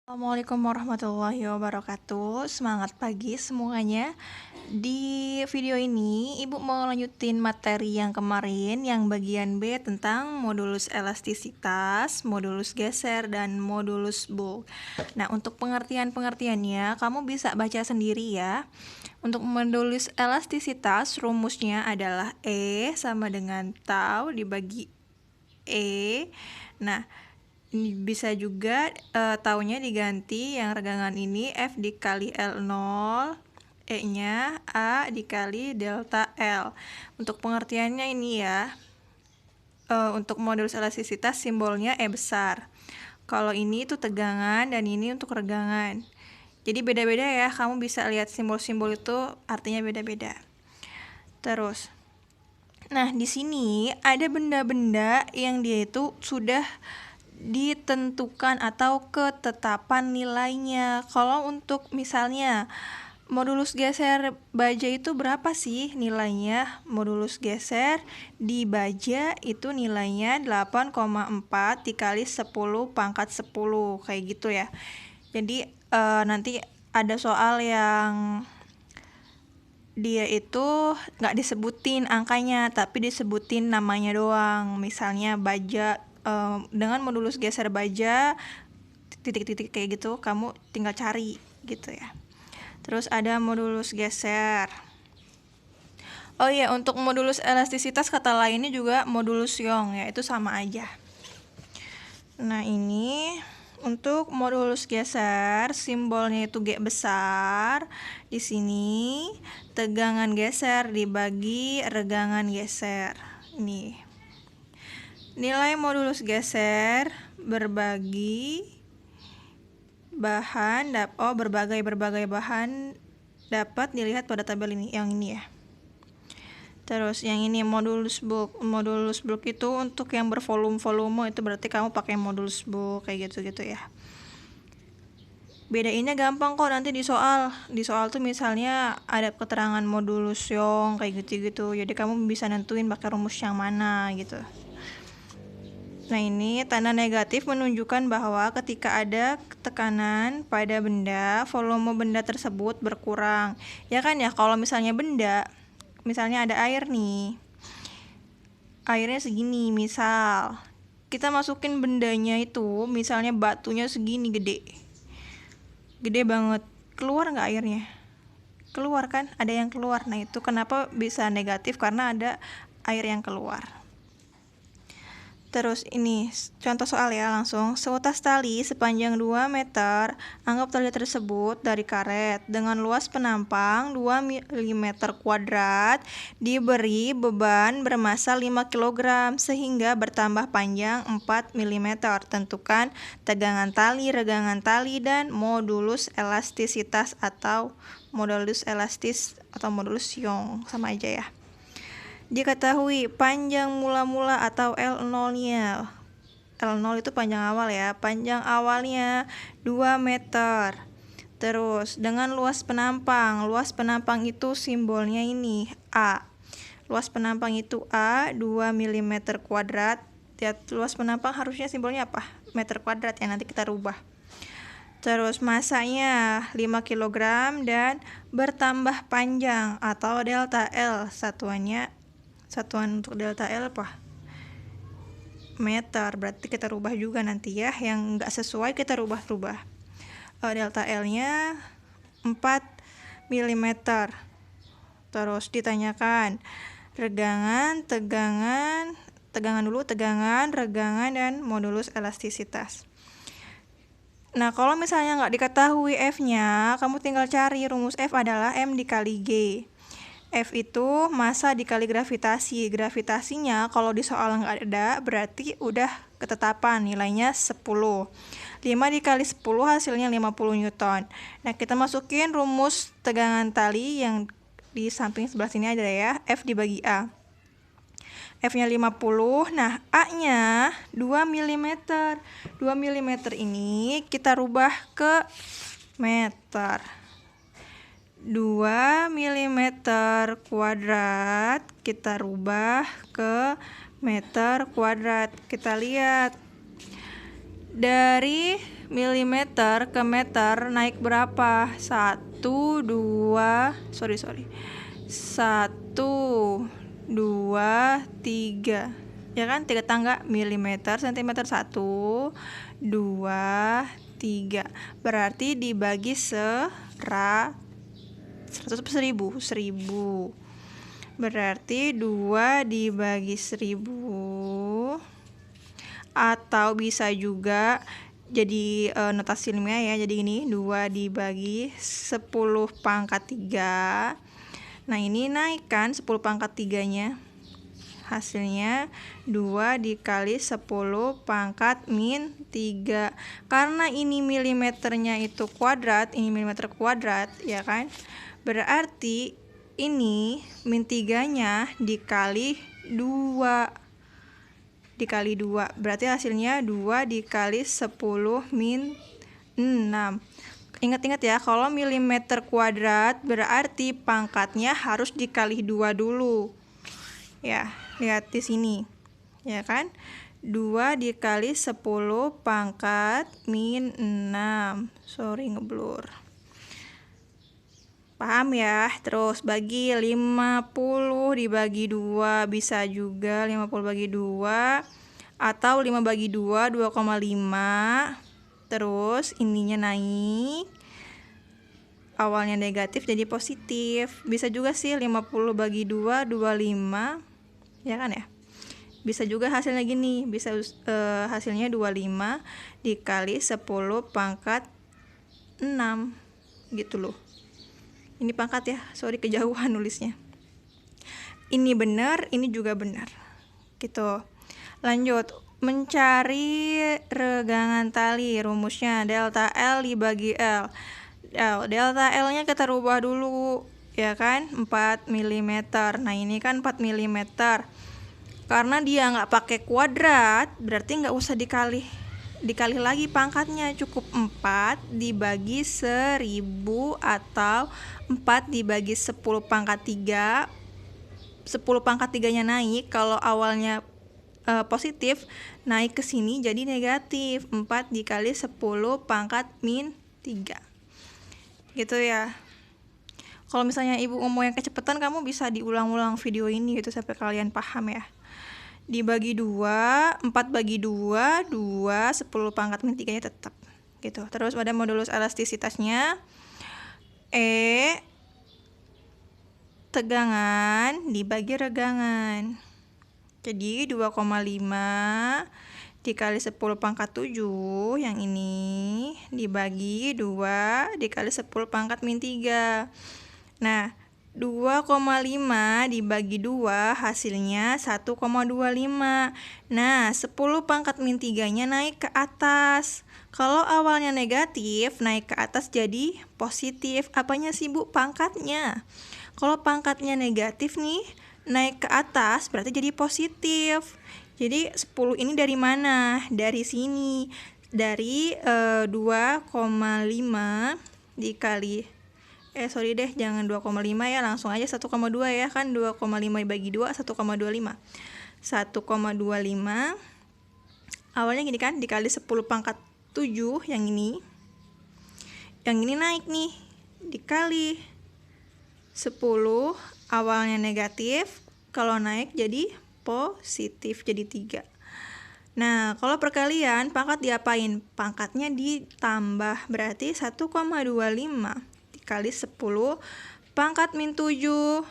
Assalamualaikum warahmatullahi wabarakatuh. Semangat pagi semuanya. Di video ini, Ibu mau lanjutin materi yang kemarin yang bagian B tentang modulus elastisitas, modulus geser, dan modulus bulk. Nah, untuk pengertian-pengertiannya, kamu bisa baca sendiri ya. Untuk modulus elastisitas, rumusnya adalah E sama dengan tau dibagi E. Nah, bisa juga taunya diganti yang regangan ini F dikali L0, E-nya A dikali delta L. Untuk pengertiannya ini ya, untuk modulus elastisitas simbolnya E besar. Kalau ini itu tegangan dan ini untuk regangan. Jadi beda-beda ya, kamu bisa lihat simbol-simbol itu artinya beda-beda. Terus, nah di sini ada benda-benda yang dia itu sudah ditentukan atau ketetapan nilainya. Kalau untuk misalnya modulus geser baja itu berapa sih nilainya? Modulus geser di baja itu nilainya 8,4 dikali 10 pangkat 10 kayak gitu ya. Jadi nanti ada soal yang dia itu nggak disebutin angkanya tapi disebutin namanya doang. Misalnya baja dengan modulus geser baja titik-titik kayak gitu, kamu tinggal cari gitu ya. Terus ada modulus geser. Oh iya, untuk modulus elastisitas kata lainnya juga modulus Young ya, itu sama aja. Nah, ini untuk modulus geser, simbolnya itu G besar. Di sini tegangan geser dibagi regangan geser. Nih. Nilai modulus geser berbagi bahan berbagai bahan dapat dilihat pada tabel ini, yang ini ya. Terus yang ini modulus bulk. Modulus bulk itu untuk yang bervolume-volume, itu berarti kamu pakai modulus bulk kayak gitu-gitu ya. Bedainnya gampang kok nanti di soal. Di soal tuh misalnya ada keterangan modulus Young kayak gitu-gitu. Jadi kamu bisa nentuin pakai rumus yang mana gitu. Nah, ini tanda negatif menunjukkan bahwa ketika ada tekanan pada benda, volume benda tersebut berkurang. Ya kan ya, kalau misalnya benda, misalnya ada air nih. Airnya segini, misal. Kita masukin bendanya itu, misalnya batunya segini gede. Gede banget. Keluar nggak airnya? Keluar kan? Ada yang keluar. Nah, itu kenapa bisa negatif? Karena ada air yang keluar. Terus ini contoh soal ya, langsung. Seutas tali sepanjang 2 meter, anggap tali tersebut dari karet dengan luas penampang 2 mm kuadrat diberi beban bermasa 5 kg sehingga bertambah panjang 4 mm. Tentukan tegangan tali, regangan tali, dan modulus elastisitas atau modulus elastis atau modulus Young, sama aja ya. Diketahui panjang mula-mula atau L0-nya. L0 itu panjang awal ya. Panjang awalnya 2 meter. Terus dengan luas penampang. Luas penampang itu simbolnya ini A. Luas penampang itu A, 2 mm kuadrat. Lihat luas penampang harusnya simbolnya apa? Meter kuadrat ya, nanti kita rubah. Terus masanya 5 kg dan bertambah panjang atau delta L. Satuan untuk delta L apa? Meter, berarti kita rubah juga nanti ya, yang nggak sesuai kita rubah-rubah. Delta L-nya 4 mm. Terus ditanyakan regangan, tegangan dulu, tegangan, regangan, dan modulus elastisitas. Nah, kalau misalnya nggak diketahui F-nya, kamu tinggal cari rumus F adalah M dikali G. F itu massa dikali gravitasi. Gravitasinya kalau di soal nggak ada, berarti udah ketetapan nilainya 10. 5 dikali 10 hasilnya 50 Newton. Nah, kita masukin rumus tegangan tali yang di samping sebelah sini ada ya. F dibagi A. F-nya 50. Nah, A-nya 2 mm. 2 mm ini kita rubah ke meter. 2 mm kuadrat kita rubah ke meter kuadrat. Kita lihat dari milimeter ke meter naik berapa? 1, 2, 3. Ya kan? 3 tangga milimeter, sentimeter. 1, 2, 3. Berarti dibagi 100 1000. Berarti 2 dibagi 1000. Atau bisa juga jadi notasi ilmiah ya. Jadi ini 2 dibagi 10 pangkat 3. Nah ini naik kan 10 pangkat 3-nya. Hasilnya 2 dikali 10 pangkat min 3. Karena ini milimeternya itu kuadrat, ini milimeter kuadrat ya kan. Berarti ini min 3-nya dikali 2. Berarti hasilnya 2 dikali 10 min 6. Ingat-ingat ya, kalau milimeter kuadrat berarti pangkatnya harus dikali 2 dulu. Ya, lihat di sini. Ya kan? 2 dikali 10 pangkat min 6. Sorry ngeblur. Paham ya? Terus bagi 50 dibagi 2, bisa juga 50 bagi 2 atau 5 bagi 2, 2,5. Terus ininya naik, awalnya negatif jadi positif. Bisa juga sih 50 bagi 2, 25. Ya kan ya? Bisa juga hasilnya gini, bisa hasilnya 25 dikali 10 pangkat 6 gitu loh. Ini pangkat ya, sorry kejauhan nulisnya. Ini benar, ini juga benar. Gitu. Lanjut, mencari regangan tali. Rumusnya delta L dibagi L. Delta L-nya kita rubah dulu, ya kan? 4 mm. Nah, ini kan 4 mm. Karena dia nggak pakai kuadrat, berarti nggak usah dikali lagi pangkatnya, cukup 4 dibagi 1000 atau 4 dibagi 10 pangkat 3. 10 pangkat 3-nya naik, kalau awalnya positif, naik ke sini jadi negatif. 4 dikali 10 pangkat min 3. Gitu ya. Kalau misalnya ibu ngomong yang kecepatan, kamu bisa diulang-ulang video ini gitu sampai kalian paham ya. Dibagi 2, 4 bagi 2, 2, 10 pangkat min 3-nya tetap gitu. Terus pada modulus elastisitasnya, E tegangan dibagi regangan. Jadi 2,5 dikali 10 pangkat 7 yang ini dibagi 2 dikali 10 pangkat min 3. Nah, 2,5 dibagi 2 hasilnya 1,25. Nah, 10 pangkat min 3-nya naik ke atas. Kalau awalnya negatif, naik ke atas jadi positif. Apanya sih, Bu? Pangkatnya. Kalau pangkatnya negatif nih, naik ke atas berarti jadi positif. Jadi 10 ini dari mana? Dari sini. Dari 2,5 dikali jangan 2,5 ya, langsung aja 1,2 ya kan. 2,5 bagi 2 1,25. 1,25 awalnya gini kan, dikali 10 pangkat 7 yang ini. Yang ini naik nih, dikali 10 awalnya negatif, kalau naik jadi positif, jadi 3. Nah, kalau perkalian pangkat diapain? Pangkatnya ditambah, berarti 1,25 dikali 10 pangkat min 7.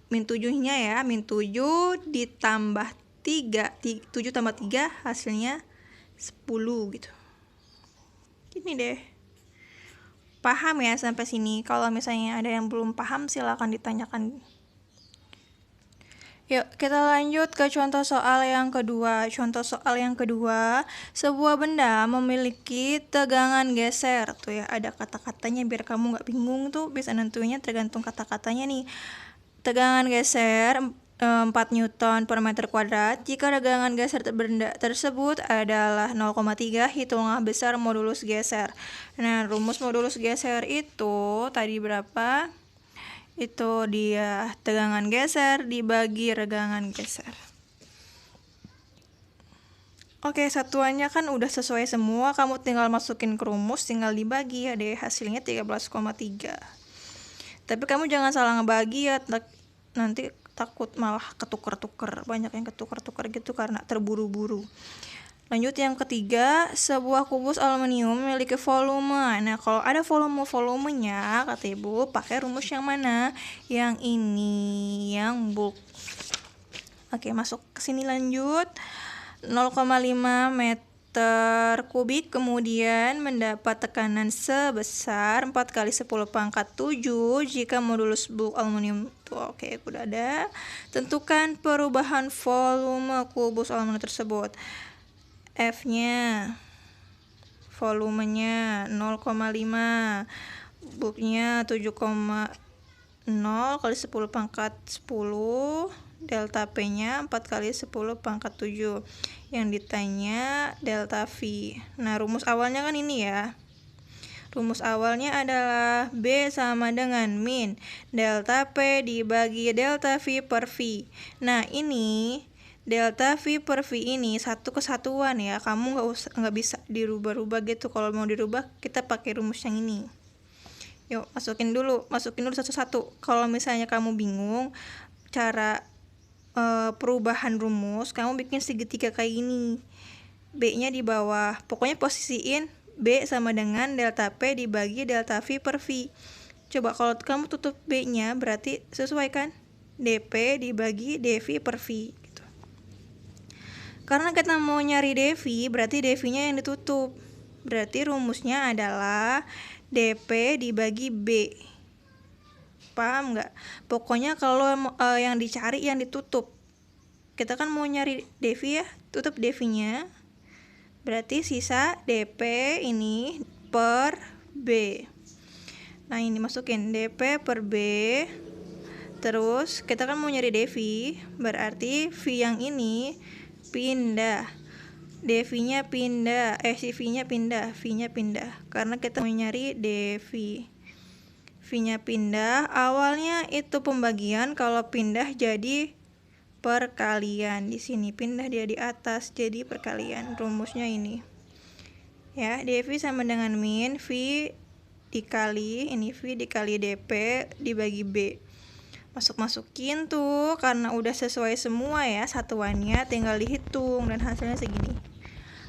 Min 7-nya ya, min 7 ditambah 3. 7 tambah 3 hasilnya 10 gitu. Gini deh. Paham ya sampai sini? Kalau misalnya ada yang belum paham silakan ditanyakan. Yuk, kita lanjut ke contoh soal yang kedua. Contoh soal yang kedua, sebuah benda memiliki tegangan geser. Tuh ya, ada kata-katanya biar kamu nggak bingung tuh, bisa nentuinnya tergantung kata-katanya nih. Tegangan geser 4 Newton per meter kuadrat. Jika tegangan geser benda tersebut adalah 0,3, hitunglah besar modulus geser. Nah, rumus modulus geser itu tadi berapa? Itu dia tegangan geser dibagi regangan geser. Oke, satuannya kan udah sesuai semua, kamu tinggal masukin ke rumus, tinggal dibagi ya deh, hasilnya 13,3. Tapi kamu jangan salah ngebagi ya, nanti takut malah ketuker-tuker, banyak yang ketuker-tuker gitu karena terburu-buru. Lanjut yang ketiga, sebuah kubus aluminium memiliki volume. Nah, kalau ada volumenya, kata ibu, pakai rumus yang mana? Yang ini, yang bulk. Oke, masuk ke sini lanjut. 0,5 meter kubik kemudian mendapat tekanan sebesar 4 kali 10 pangkat 7 jika modulus bulk aluminium tuh. Oke, udah ada. Tentukan perubahan volume kubus aluminium tersebut. F-nya, volumenya 0,5, bulknya 7,0 kali 10 pangkat 10, delta P-nya 4 kali 10 pangkat 7. Yang ditanya delta V. Nah, rumus awalnya kan ini ya. Rumus awalnya adalah B sama dengan min delta P dibagi delta V per V. Nah, ini delta V per V ini satu kesatuan ya. Kamu nggak bisa dirubah-rubah gitu. Kalau mau dirubah, kita pakai rumus yang ini. Yuk, masukin dulu satu-satu. Kalau misalnya kamu bingung cara perubahan rumus, kamu bikin segitiga kayak ini. B-nya di bawah. Pokoknya posisiin B sama dengan delta P dibagi delta V per V. Coba kalau kamu tutup B-nya, berarti sesuai kan? dP dibagi dV per V. Gitu. Karena kita mau nyari dV, berarti dV-nya yang ditutup. Berarti rumusnya adalah dP dibagi B. Paham nggak? Pokoknya kalau yang dicari yang ditutup. Kita kan mau nyari dV ya, tutup dV-nya. Berarti sisa dP ini per B. Nah, ini masukin dP per B. Terus kita kan mau nyari dV, berarti V yang ini pindah. dV-nya pindah, si V-nya pindah, V-nya pindah. Karena kita mau nyari dV. V-nya pindah, awalnya itu pembagian, kalau pindah jadi perkalian. Di sini pindah dia di atas jadi perkalian. Rumusnya ini. Ya, dV sama dengan min V dikali ini V dikali dP dibagi B. Masukin tuh, karena udah sesuai semua ya satuannya, tinggal dihitung dan hasilnya segini.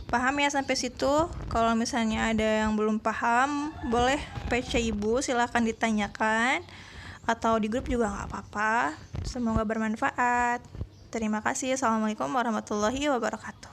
Paham ya sampai situ? Kalau misalnya ada yang belum paham, boleh PC ibu, silahkan ditanyakan, atau di grup juga nggak apa-apa. Semoga bermanfaat. Terima kasih. Assalamualaikum warahmatullahi wabarakatuh.